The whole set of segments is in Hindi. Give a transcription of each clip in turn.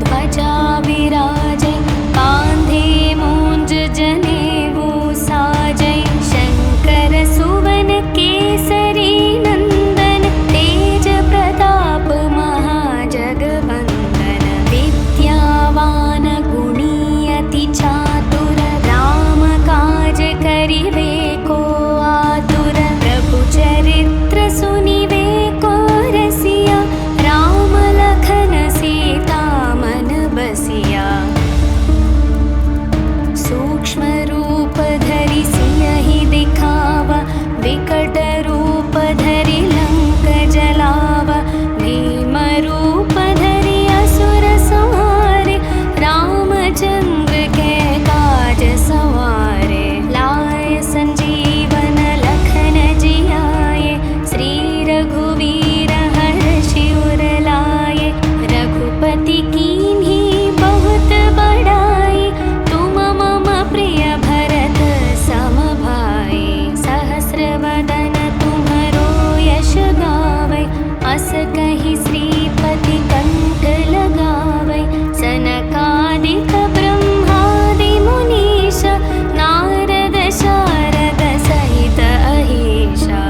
ध्वजा विराजै कान्धे मूंज जनेऊ साजै शंकर सुवन केसरी नंदन तेज प्रताप महाजगवंदन विद्यावान गुणी अति चातुर राम काज करिवे को आतुर प्रभु चरित्र सुनिवे को रसिया राम लखन सीता मन बसिया सूक्ष्म रूप धरि सियहि दिखावा विकट रूप धरि लंक जलावा भीम रूप धरि असुर संहारे रामचंद्र के काज सवारे लाए संजीवन लखन जियाए श्री रघुवीर हर्षि उर लाए रघुपति कीन्ही बहुत बड़ाई तुम मम प्रिय भरत सम भाई सहस्र वदन तुम्हरो यश गावै अस कहि श्रीपति कंठ लगावै सनकादिक ब्रह्मादि मुनीश नारद शारद सहित अहीशा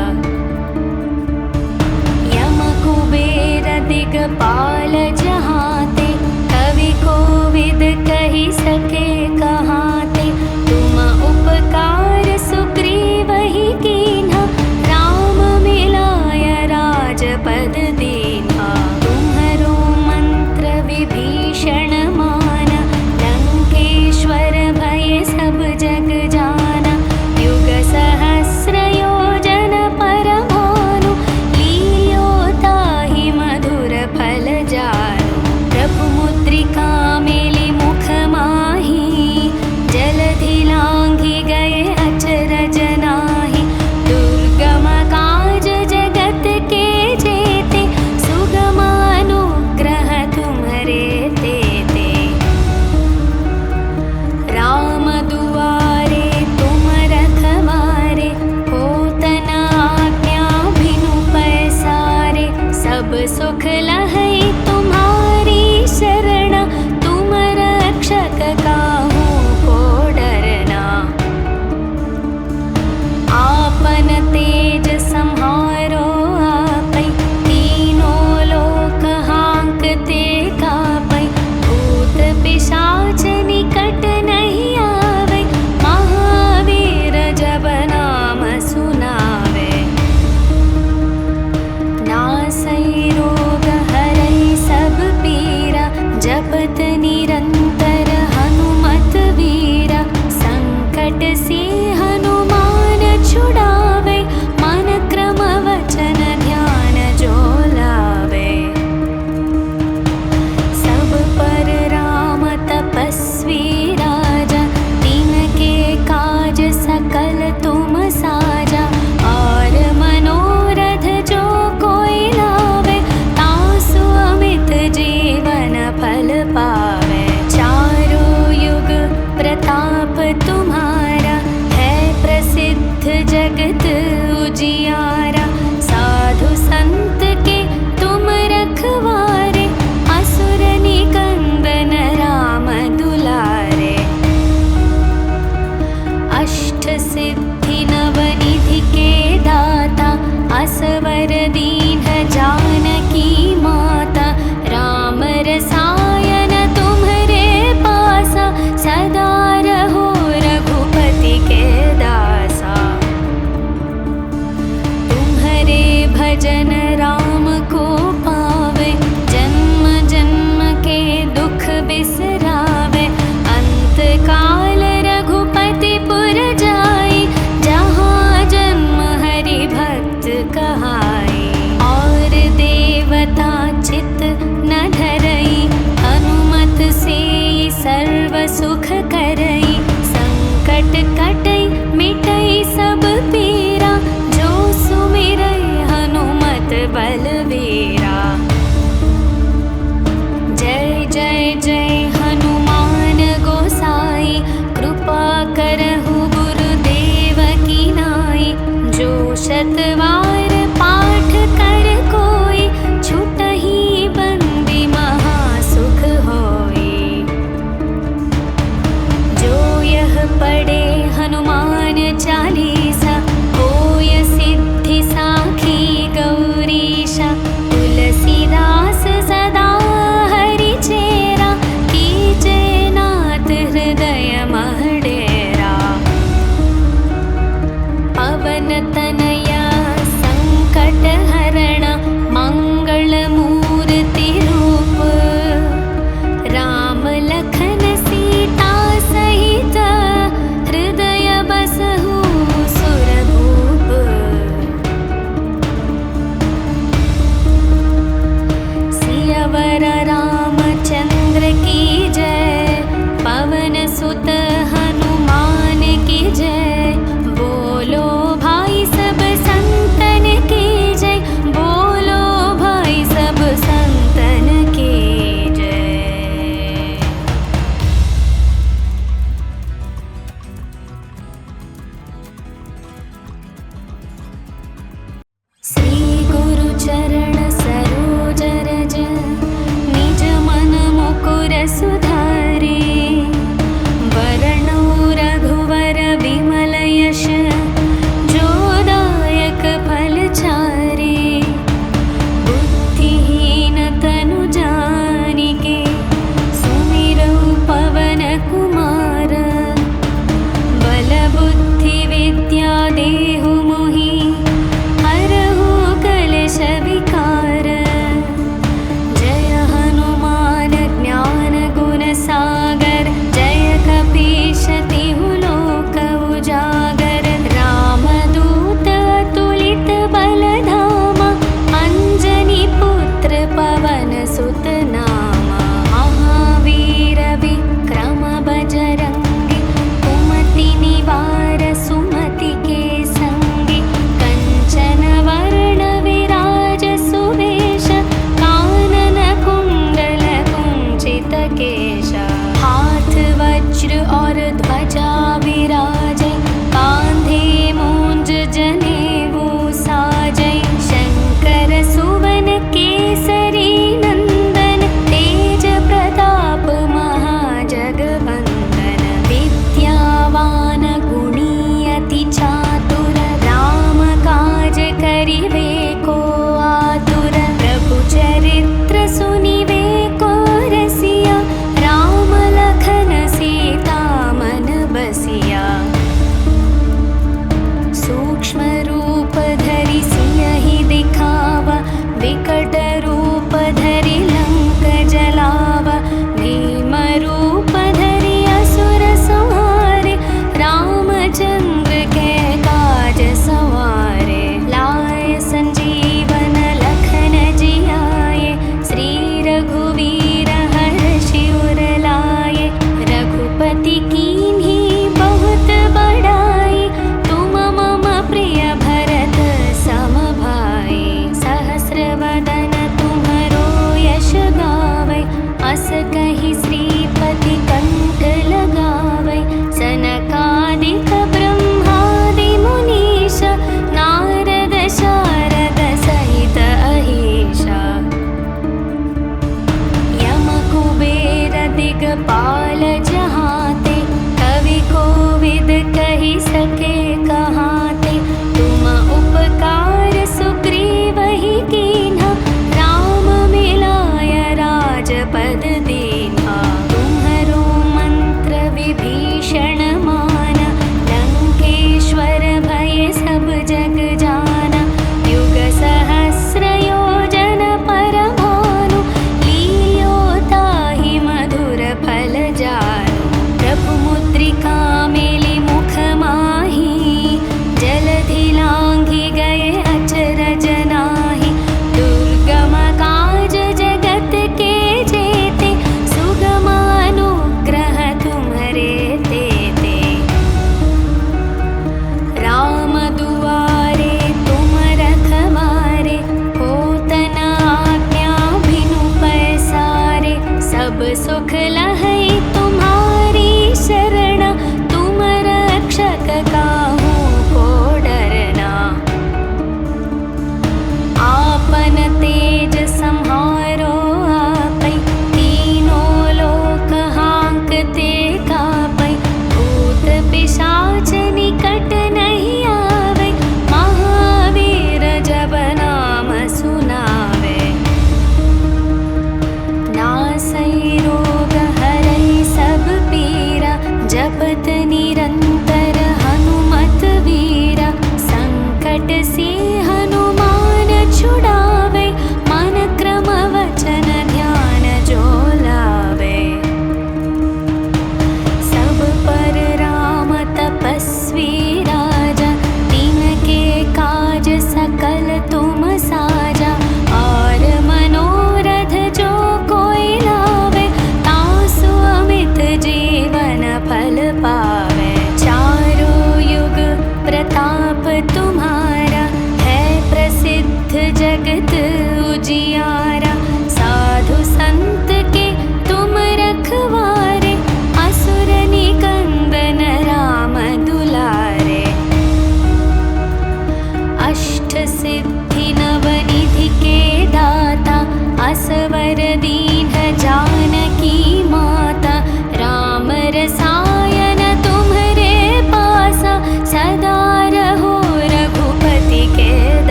यम कुबेर दिगपाल जहाते कवि कोविद कहि सके कहाते तुम उपकार सुग्रीवहि कीन्हा राम मिलाय राजपद दीन्हा तुम्हरो मंत्र विभीषण माना लंकेश्वर भय सब जग जाना युग सहस्र योजन पर भानु लील्यो ताहि मधुर फल जानु प्रभु मुद्रिका मेलि मुख माहि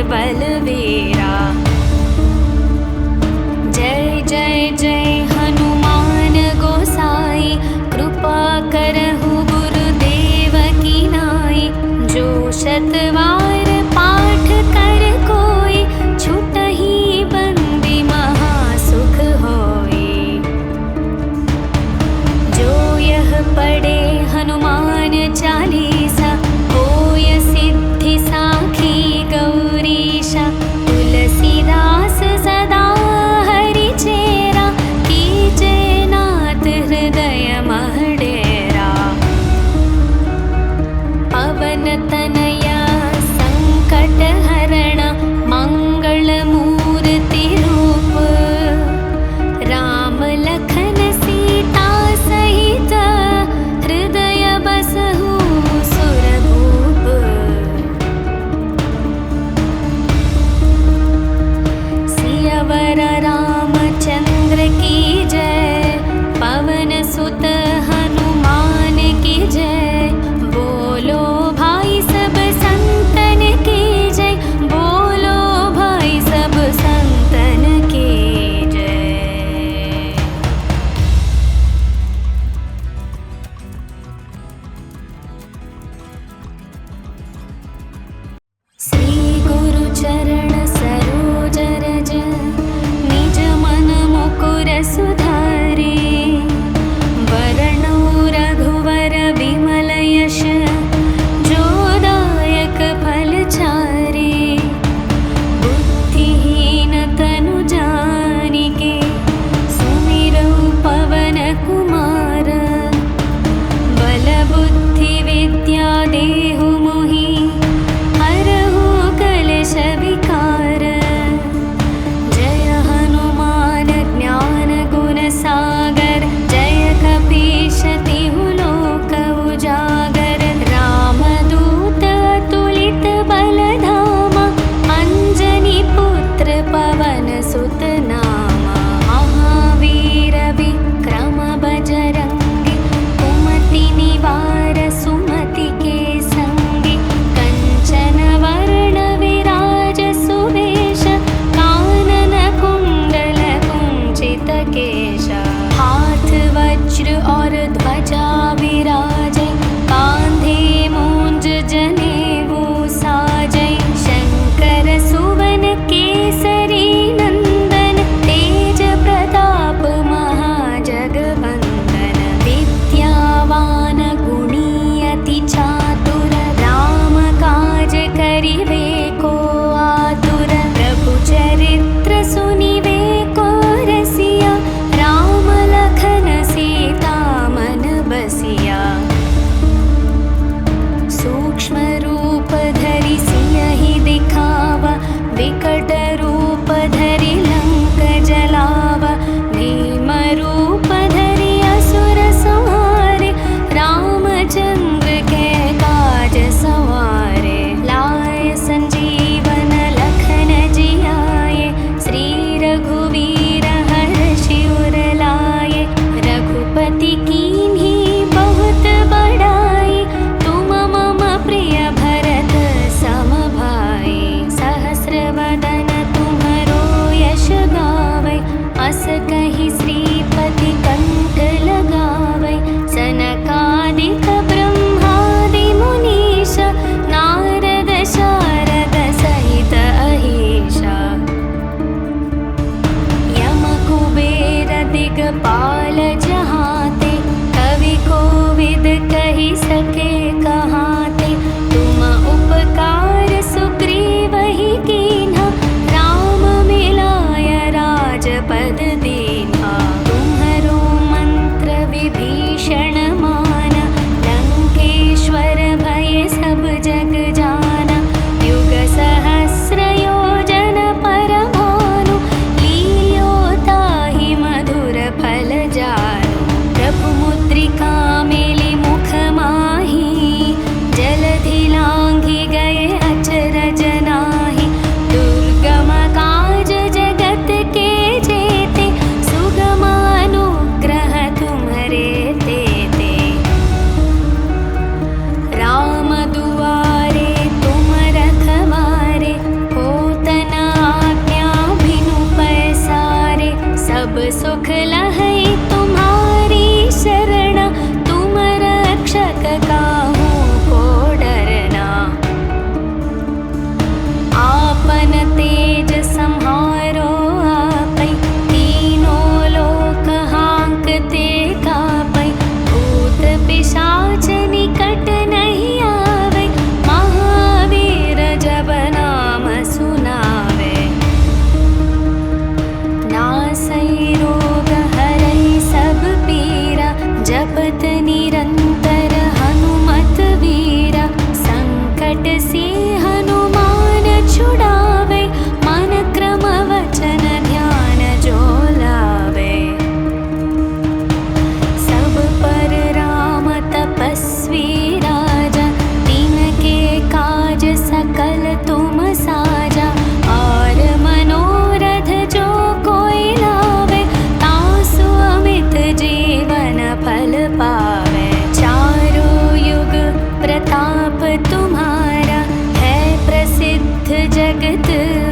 बलवीरा। जय जय जय हनुमान गोसाई, कृपा करहु गुरुदेव की नाई। जो शतवार पाठ कर कोई, छुटहि बंदी महासुख होई। जो यह पढ़े हनुमान चालीसा, होय सिद्धि साखी गौरीशा।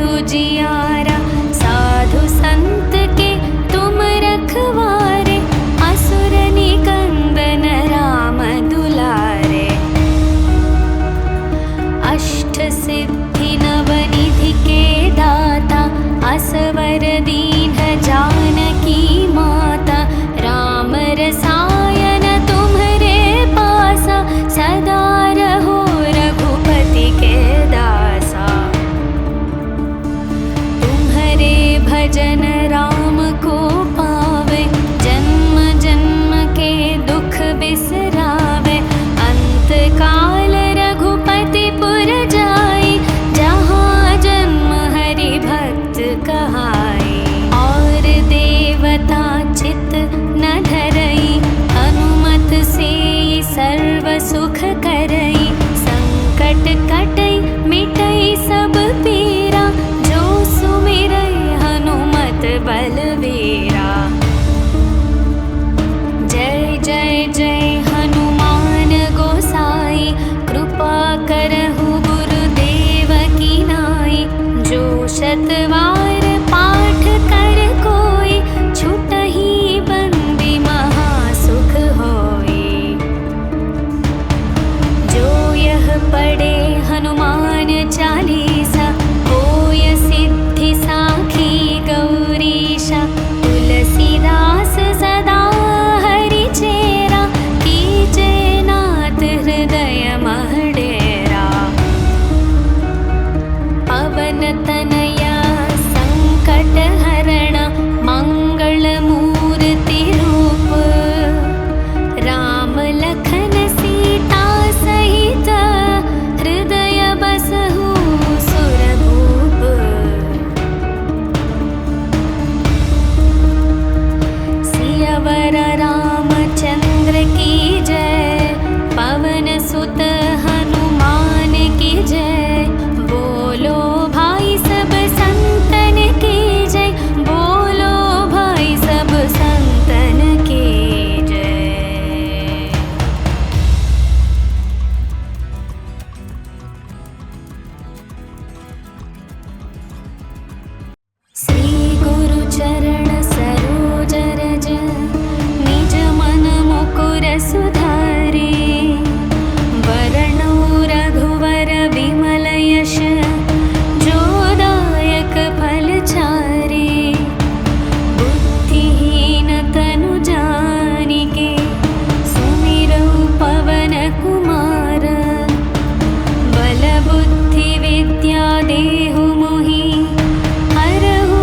उजियारा। साधु संत के तुम रखवारे, असुर निकंदन राम दुलारे। अष्ट सिद्धि नवनिधि के दाता, असवर दीन जानकी माता। राम रसायन तुम्हरे पासा, सदा रहो रघुपति के दासा। तुम्हरे भजन राम को पावे, जन्म जन्म के दुख बिसरावे। अंत काल रघुपति पुर जाई, जहाँ जन्म हरि भक्त कहाई। और देवता चित न धरई, हनुमत से सर्व सुख करई। संकट कटई मिटई सब पीरा, जो सुमिरई हनुमत बलवीरा। जय जय जय हनुमान गोसाई, कृपा करहु गुरुदेव की नाई। जो शतवार पाठ कर कोई, छुटहि बंदी महासुख होई। जो यह पढ़े हनुमान चालीसा, होय सिद्धि साखी गौरीशा। तुलसीदास सदा हरि चेरा, कीजे नाथ हृदय मह डेरा। पवन तनया संकट हरण, मंगल मूर्ति रूप। राम लखन सीता सहित, हृदय बसहु सुरभूप। सियावर रामचंद्र की जय, पवन सुत हनुमान की जय। बोलो भाई सब संतन की जय, बोलो भाई सब संतन की जय। श्री गुरु चरण सरोज रज, निज मन मुकुर सुधारे। वरणो रघुवर विमल यश, जो दायक फल चारे। बुद्धिहीन तनु जानिके, सुमिरौ पवन कुमार। बल बुद्धि विद्या देहु मोहि, हरहु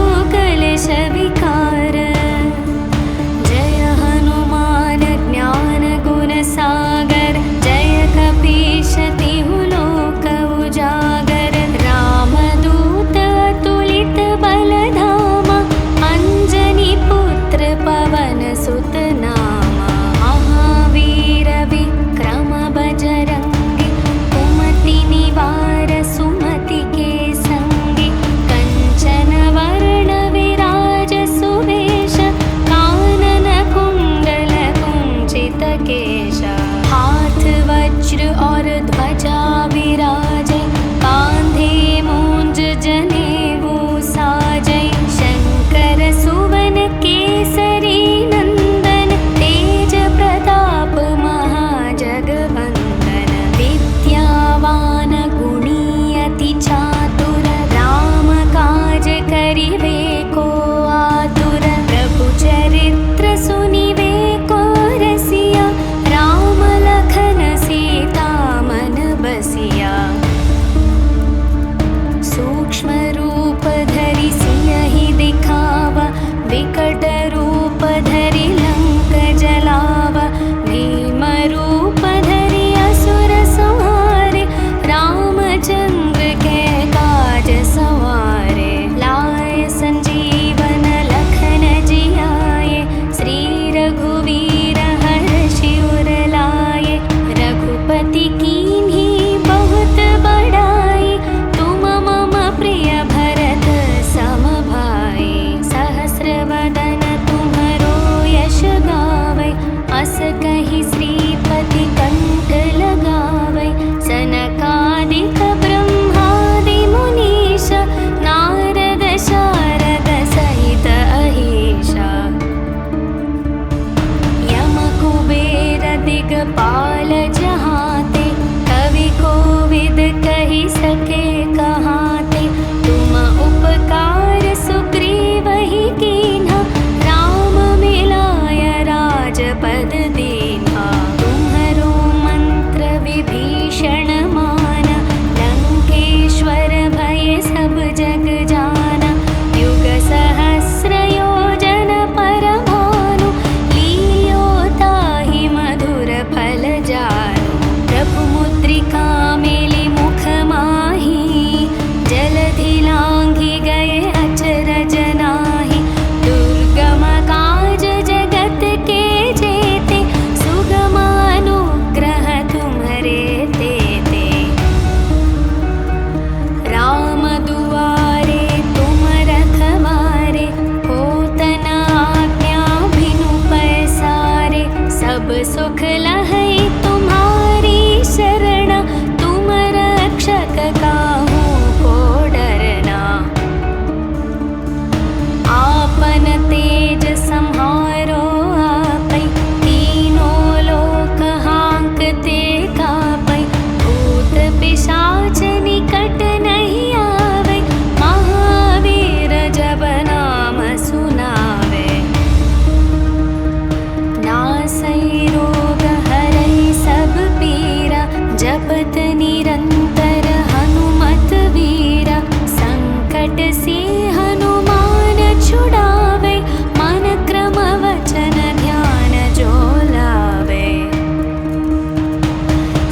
से हनुमान छुड़ावे, मन क्रम वचन ध्यान जो लावे।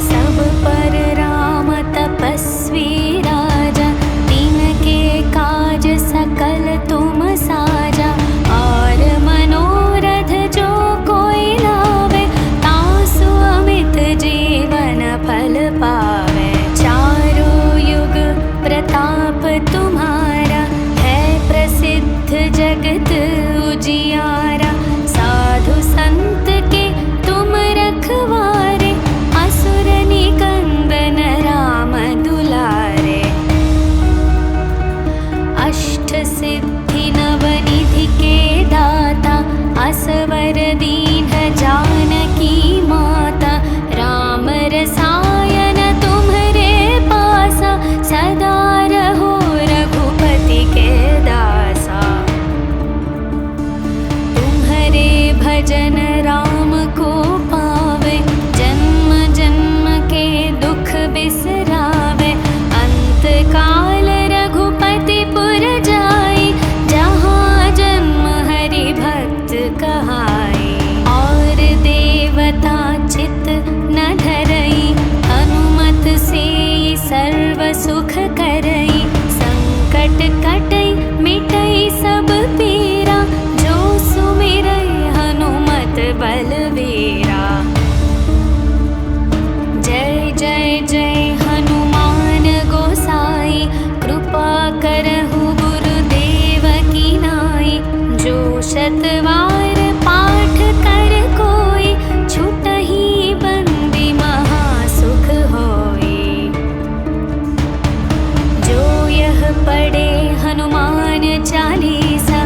सब पर राम तपस्वी राजा, तिनके काज सकल तुम साजा। और मनोरथ जो कोई लावे, तासु अमित जीवन फल पावे। चारों युग प्रताप तुम्हारा, है प्रसिद्ध जगत उजियारा। साधु संत के तुम रखवारे, असुर निकंदन राम दुलारे। अष्ट सिद्धि नवनिधि के दाता, असवर दीन जानकी माता। राम रसायन तुम्हरे पासा, सदा रहो रघुपति के दासा। तुम्हरे भजन राम को पावे, जन्म जन्म के दुख बिसरावे। अंत काल रघुपति पुर जाई, जहाँ जन्म हरि भक्त कहाई। और देवता चित न धरई, हनुमत से सर्व सुख करई। संकट कटई मिटई सब पीरा, जो सुमिरई हनुमत बलवीरा। जय जय जय हनुमान गोसाई, कृपा करहु गुरुदेव की नाई। जो शतवार पाठ कर कोई, छुटहि बंदी महासुख होई। जो यह पढ़े हनुमान चालीसा,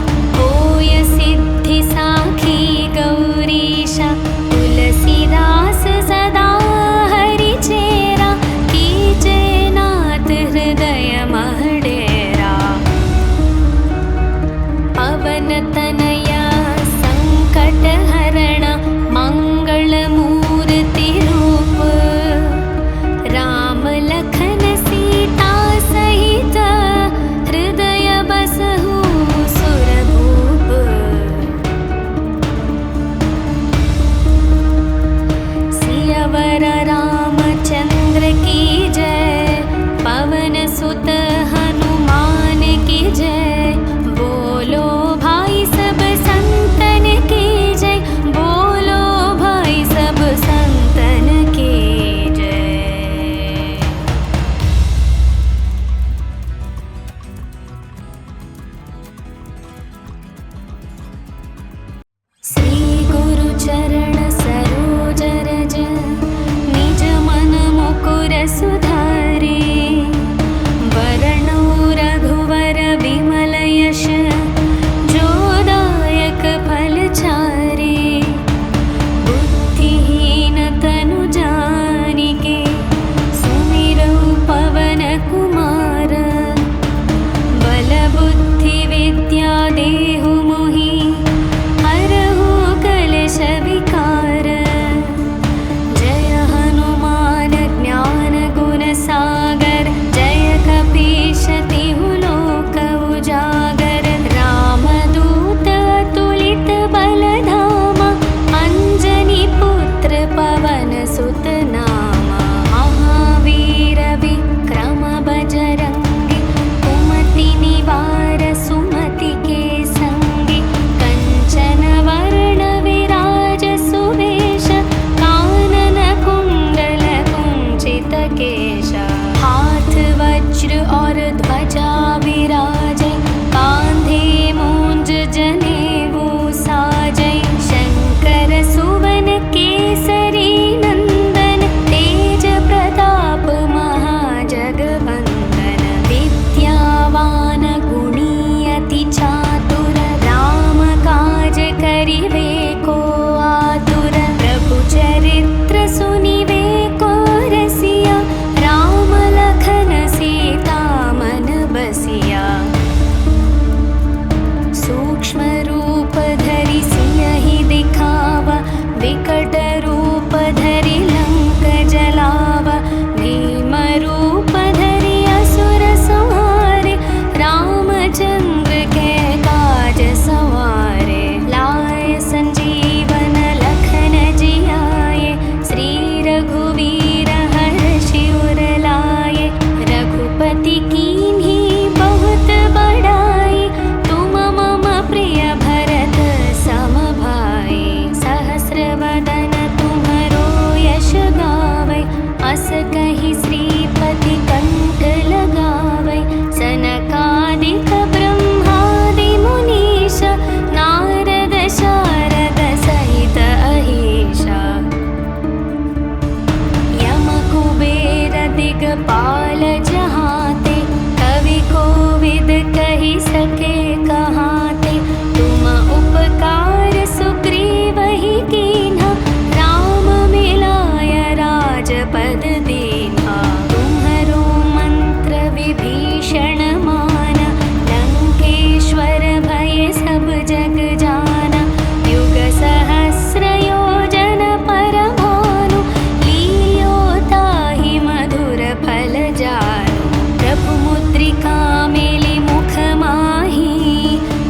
सके कहाते, तुम उपकार सुग्रीव ही कीन्हा, राम मिलाय राजपद दीन्हा। तुम्हरो मंत्र विभीषण माना, लंकेश्वर भय सब जग जाना। युग सहस्र योजन पर भानु, लील्यो ताहि मधुर फल जानु। प्रभु मुद्रिका मेलि मुख माहि,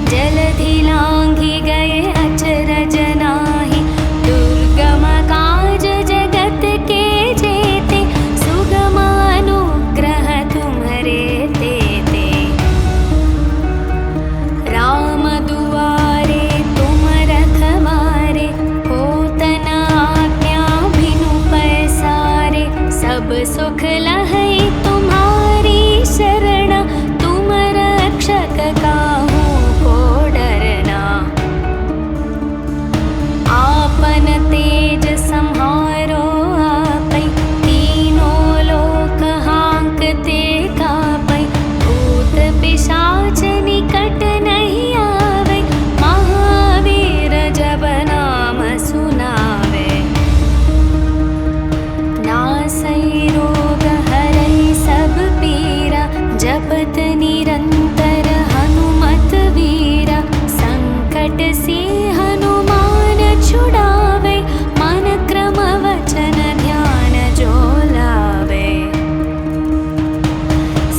जलधि लांघि गए अचरज नाहि। दुर्गम काज जगत के जेते, सुगम अनुग्रह तुम्हरे तेते। राम दुआरे तुम रखवारे, होत न आज्ञा बिनु पैसारे। सब सुख लहै तुम्हारी शरण, तुम रक्षक काहू को डरना। आपन तेज सम्हारो आपै, तीनों लोक हांकते कापै। भूत पिशाच निकट नहीं आवे, महावीर जब नाम सुनावे। नासै रोग हरै सब पीरा, जपत निरंतर हनुमत वीरा। संकट से हनुमान छुड़ावे, मन क्रम वचन ध्यान जो लावे।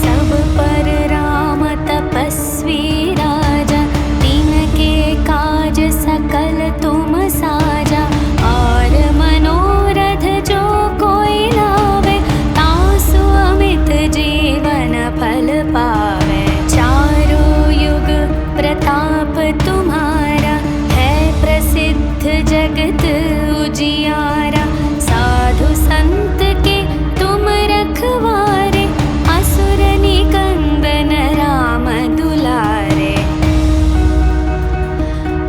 सब पर राम तपस्वी राजा, तिनके काज सकल तुम साजा। और मनोरथ जो कोई लावे, तासु अमित जीवन फल पावे। चारों युग प्रताप तुम्हारा, है प्रसिद्ध जगत उजियारा। साधु संत के तुम रखवारे, असुर निकंदन राम दुलारे।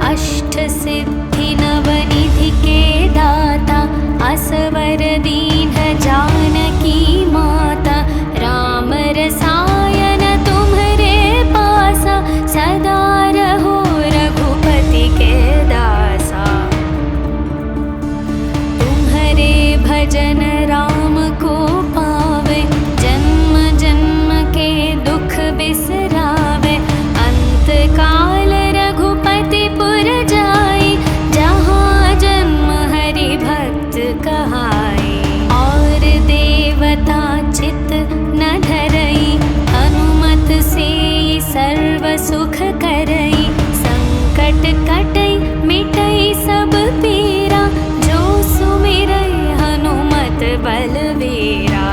अष्ट सिद्धि नवनिधि के दाता, असवर दीन जानकी माता। राम रसायन तुम्हरे पासा, सदा रहो रघुपति के दासा। तुम्हरे भजन राम को पावे, जन्म जन्म के दुख बिसरावे। अंत काल रघुपति पुर जाई, जहाँ जन्म हरि भक्त कहाई। और देवता चित न धरई, हनुमत से सर्व सुख करई। संकट कटई मिटई सब पीरा, जो सुमिरई हनुमत बलवीरा।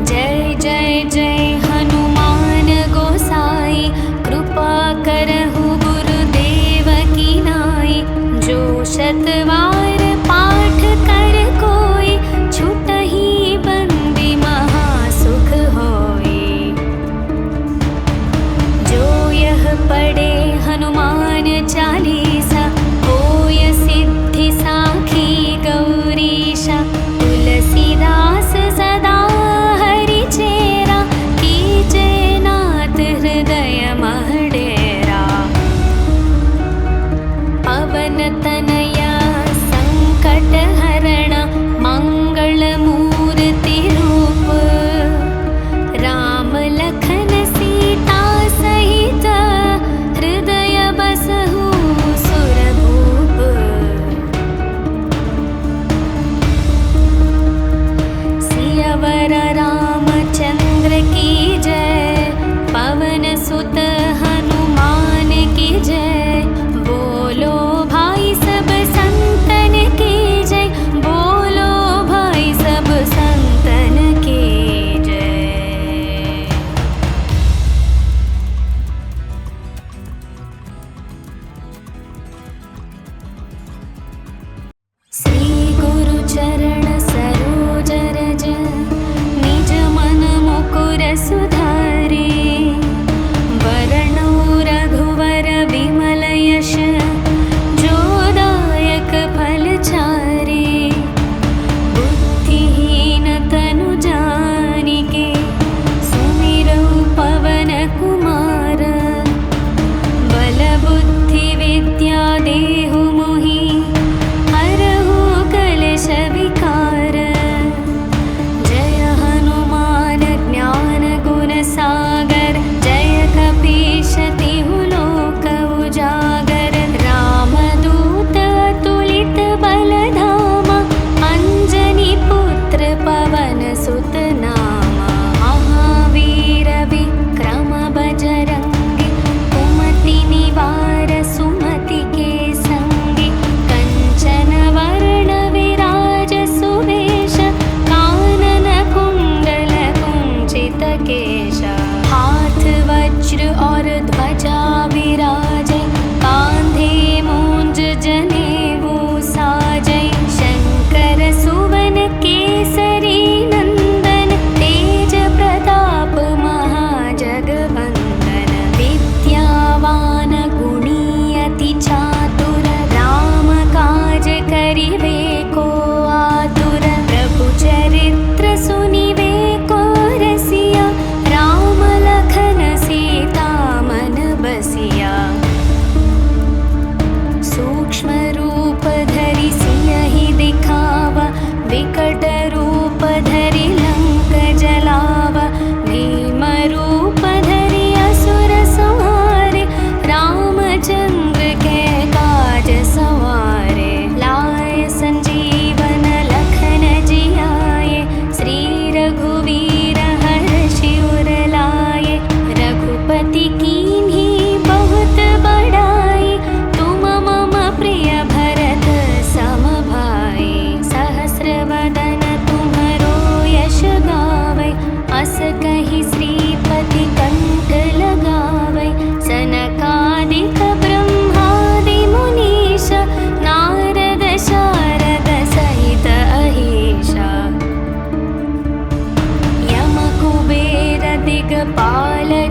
जय जय जय हनुमान गोसाई, कृपा करहु गुरुदेव की नाई। जो शतवार पाठ कर कोई, छुटहि बंदी महासुख होई। जो यह पढ़े हनुमान चालीसा, होय सिद्धि साखी गौरीशा। तुलसीदास सदा हरि चेरा, कीजे नाथ हृदय मह डेरा। पवन तनया संकट हरण, मंगल मूर्ति रूप। राम लखन सीता सहित, हृदय बसहु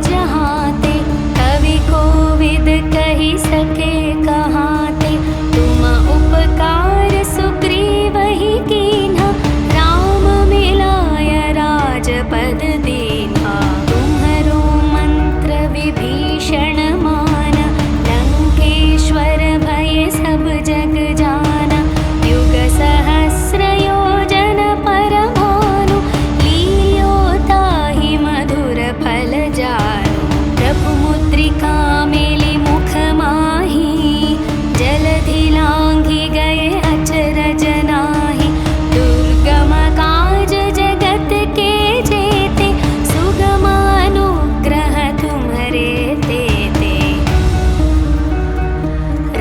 जहाँते, कवि कोविद कही सके कहाते। तुम उपकार सुग्रीव ही कीन्हा, राम मिलाय राजपद दीन्हा। तुम्हरो मंत्र विभीषण माना, लंकेश्वर भय सब जग जाना। युग सहस्र योजन पर भानु, लील्यो ताहि मधुर फल जानु। प्रभु मुद्रिका मेलि मुख माहि, जलधि लांघि गए अचरज नाहि। दुर्गम काज जगत के जेते, सुगम अनुग्रह तुम्हरे तेते।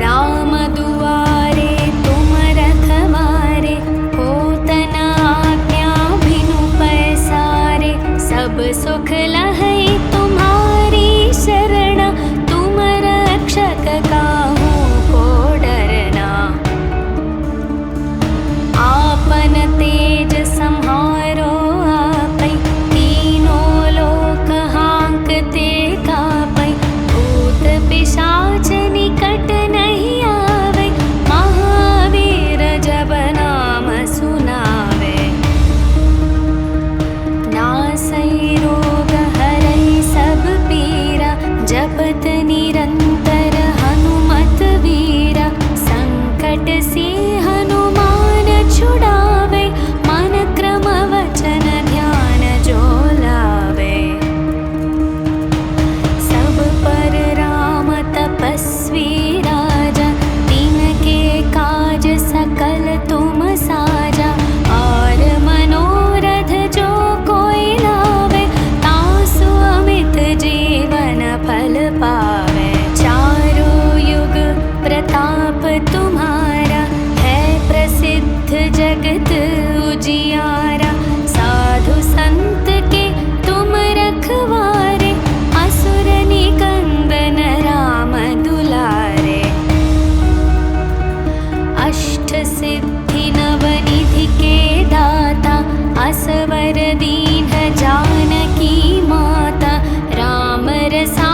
राम दुआरे तुम रखवारे, होत न आज्ञा बिनु पैसारे। सब सुख लहै तुम्हारी शरण, तुम रक्षक काहू को डरना। आपन तेज सम्हारो आपै, तीनों लोक हांकते कापै। भूत पिशाच निकट नहीं आवे, महावीर जब नाम सुनावे। नासै रोग हरै सब पीरा, जपत निरंतर हनुमत वीरा। संकट से हनुमान छुड़ावे, मन क्रम वचन ध्यान जो लावे। सब पर राम तपस्वी राजा, तिनके काज सकल तुम साजा। और मनोरथ जो कोई लावे, तासु अमित जीवन फल पावे। चारों युग प्रताप तुम्हारा, है प्रसिद्ध जगत उजियारा। साधु संत के तुम रखवारे, असुर निकंदन राम दुलारे। अष्ट सिद्धि नवनिधि के दाता, असवर दीन जानकी माता। राम रसा